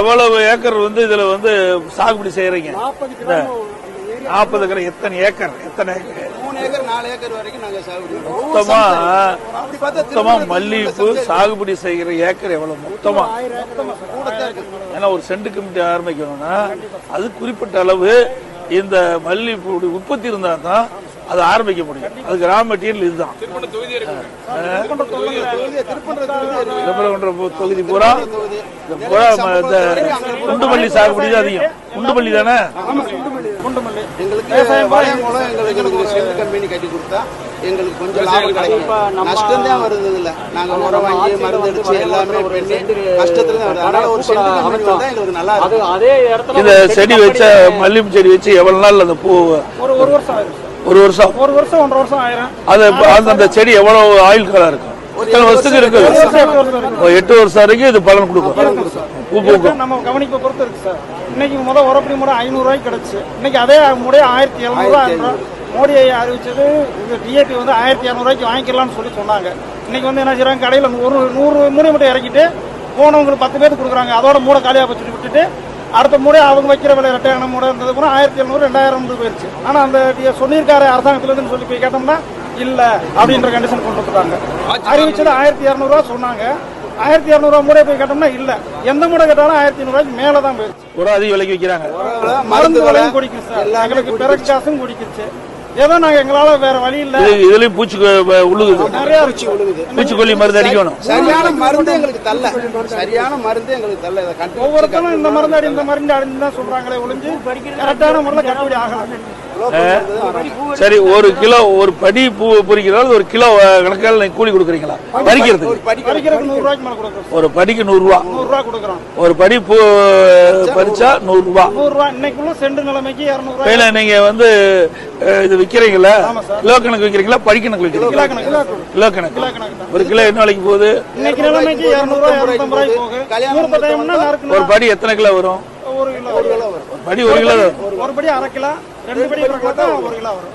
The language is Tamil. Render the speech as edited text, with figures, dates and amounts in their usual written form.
எவ்வளவு ஏக்கர் இதுல சாகுபடி செய்யறீங்க? 40 ஏக்கர். எத்தனை ஏக்கர்? 3 ஏக்கர் 4 ஏக்கர் வரைக்கும் நாங்க சாகுபடி மொத்தமா மல்லிகைப்பூ சாகுபடி செய்கிற ஏக்கர் எவ்வளவு மொத்தமா? ஏன்னா ஒரு சென்ட் கமிட்டி ஆரம்பிக்கணும்னா அது குறிப்பிட்ட அளவு இந்த மல்லிகைப்பூ உற்பத்தி இருந்தா தான் அது ஆரம்பிக்க முடியும். அதுக்கு ரா மெட்டீரியல் இதுதான். தொகுதி பூரா இந்த குண்டுமல்லி சாகுபடி தான் அதிகம். குண்டுமல்லி தானே? கம்பெனி கட்டி கொடுத்தா எங்களுக்கு கொஞ்சம் லாபம் கிடைக்கும். நஷ்டம் தான் வருது. இல்ல நாங்க உரம் வாங்கி மருந்து அடிச்சு எல்லாமே கஷ்டத்துல தான் வருது. அதனால ஒரு சென்ட் கம்பெனி வந்தா எங்களுக்கு நல்லா இருக்கும். அதே இடத்துல இந்த செடி வச்ச மல்லிகை செடி வச்சு எவ்வளவு நாள் அந்த பூ? ஒரு வருஷம் ஆயிரும். ஒரு வருஷம் 1.5 வருஷம் ஆயிரும். அது அந்த செடி எவ்வளவு ஆயுள் காலம் இருக்கும்? எத்தனை வருஷத்துக்கு இருக்கு? 8 வருஷம் வரைக்கும் இது பலன் கொடுக்கும். பூ பூக்கும். நம்ம கவனிப்பை பொறுத்து இருக்கு சார். இன்னைக்கு உரப்படி மூட 500 ரூபாய்க்கு கிடைச்சு, இன்னைக்கு அதே மூடைய 1700 மோடி அறிவிச்சது. டிஏபி 1200 ரூபாய்க்கு வாங்கிக்கலாம்னு சொல்லி சொன்னாங்க. இன்னைக்கு என்ன செய்யறாங்க, கடையில் 100 மூடை மட்டும் இறக்கிட்டு போனவங்களுக்கு 10 பேருக்கு கொடுக்குறாங்க. அதோட மூடை காலியாக வச்சுட்டு விட்டுட்டு அடுத்த மூடை அவங்க வைக்கிற விலை ரெட்டையான மூடை இருந்தது கூட 1700 2000 போயிருச்சு. ஆனா அந்த சொல்லியிருக்காரு அரசாங்கத்துல இருந்து சொல்லி போய் கேட்டோம்னா இல்ல அப்படின்ற கண்டிஷன் கொண்டு வந்துட்டாங்க. அறிவிச்சது 1200 ரூபா சொன்னாங்க. 1200 ரூபா மூடை போய் கேட்டோம்னா இல்ல, எந்த மூடை கேட்டாலும் 1500 ரூபாய்க்கு மேலதான் போயிருச்சு. ஒரு அதிக விலைக்கு வைக்கிறாங்க. மருந்து விலையும் குடிக்குது சார். எங்களுக்கு பிறகு காசும் குடிக்குச்சு. ஏதோ நாங்க எங்களால வேற வழி இல்ல. இதுலயும் பூச்சி உழுகுது. நிறைய பூச்சி உழுகுது. பூச்சிக்கொல்லி மருந்து அடிக்கணும். சரியான மருந்து எங்களுக்கு தரல. ஒவ்வொருத்தரும் இந்த மருந்து அடி இந்த மருந்து அடிச்சுதான் சொல்றாங்களே ஒழிஞ்சு கரெக்டான முறையில் கட்டுப்படி ஆகலாம். சரி, 1 கிலோ ஒரு படி பூ பொறிக்கிறாலும் 1 கிலோ கணக்கால் நீங்க கூலி கொடுக்குறீங்களா? பறிக்கிறதுக்கு 100 ரூபாய்க்கு மேல கொடுக்குறோம். ஒரு படிக்கு 100 ரூபா. 100 ரூபா கொடுக்குறோம். ஒரு படி பூ பறிச்சா 100 ரூபா. 100 ரூபா. இன்னைக்குள்ள செண்டு நிலைமைக்கு 200 ரூபாய். நீங்க இது விக்கிறீங்களா? கிலோ கணக்கு விக்கிறீங்களா? படி கணக்கு விக்கிறீங்களா? கிலோ கணக்கு. 1 கிலோ என்ன விலைக்கு போகுது? இன்னைக்கு நிலைமைக்கு 200 ரூபாய் 250 ரூபாய்க்கு போகுது. ஒரு படி எத்தனை கிலோ வரும்? 1 கிலோ. ஒரு படி 1 கிலோ. ஒரு படி 1/2 கிலோ, 2 படி 1 கிலோ வரும்.